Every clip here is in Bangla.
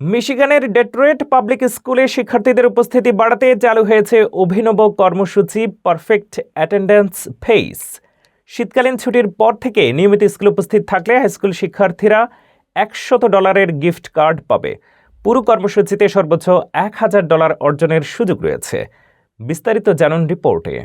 মিশিগানের ডেট্রয়েট পাবলিক স্কুলে শিক্ষার্থীদের উপস্থিতি বাড়াতে চালু হয়েছে অভিনব কর্মসূচি পারফেক্ট অ্যাটেন্ডেন্স ফেস। শীতকালীন ছুটির পর থেকে নিয়মিত স্কুলে উপস্থিত থাকলে হাইস্কুল শিক্ষার্থীরা $100 গিফট কার্ড পাবে। পুরো কর্মসূচিতে সর্বোচ্চ $1000 অর্জনের সুযোগ রয়েছে। বিস্তারিত জানুন রিপোর্টে।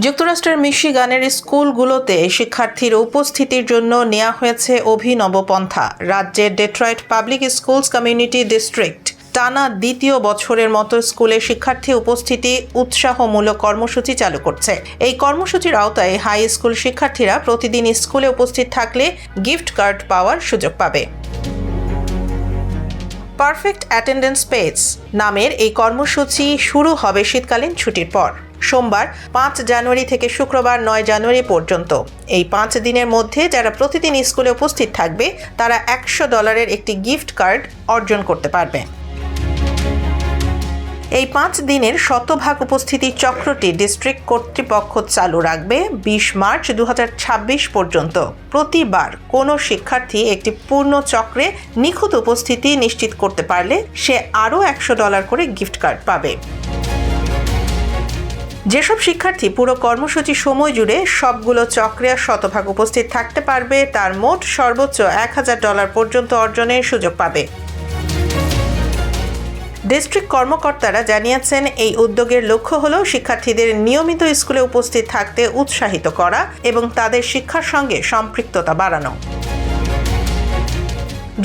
যুক্তরাষ্ট্রের মিশিগানের স্কুলগুলোতে শিক্ষার্থীর উপস্থিতির জন্য নেওয়া হয়েছে অভিনব পন্থা। রাজ্যের Detroit public schools community district টানা দ্বিতীয় বছরের মতো স্কুলে শিক্ষার্থী উপস্থিতি উৎসাহমূলক কর্মসূচি চালু করছে। এই কর্মসূচির আওতায় হাই স্কুল শিক্ষার্থীরা প্রতিদিন স্কুলে উপস্থিত থাকলে গিফট কার্ড পাওয়ার সুযোগ পাবে। পারফেক্ট অ্যাটেন্ডেন্স পেজ নামের এই কর্মসূচি শুরু হবে শীতকালীন ছুটির পর সোমবার 5 জানুয়ারি থেকে শুক্রবার 9 জানুয়ারি পর্যন্ত। এই 5 দিনের মধ্যে যারা প্রতিদিন স্কুলে উপস্থিত থাকবে তারা $100 একটি গিফট কার্ড অর্জন করতে পারবে। এই 5 দিনের শতভাগ উপস্থিতি চক্রটি ডিস্ট্রিক্ট কর্তৃপক্ষ চালু রাখবে 20 মার্চ 2026 পর্যন্ত। প্রতিবার কোনো শিক্ষার্থী একটি পূর্ণ চক্রে নিখুঁত উপস্থিতি নিশ্চিত করতে পারলে সে আরও $100 করে গিফট কার্ড পাবে। যেসব শিক্ষার্থী পুরো কর্মসূচি সময় জুড়ে সবগুলো চক্রে শতভাগ উপস্থিত থাকতে পারবে তার মোট সর্বোচ্চ $1000 পর্যন্ত অর্জনের সুযোগ পাবে। ডিস্ট্রিক্ট কর্মকর্তারা জানিয়েছেন, এই উদ্যোগের লক্ষ্য হল শিক্ষার্থীদের নিয়মিত স্কুলে উপস্থিত থাকতে উৎসাহিত করা এবং তাদের শিক্ষার সঙ্গে সম্পৃক্ততা বাড়ানো।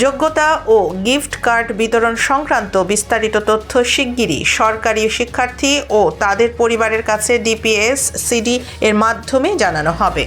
যোগ্যতা ও গিফট কার্ড বিতরণ সংক্রান্ত বিস্তারিত তথ্য শিগগিরই সরকারি শিক্ষার্থী ও তাদের পরিবারের কাছে DPS-CD এর মাধ্যমে জানানো হবে।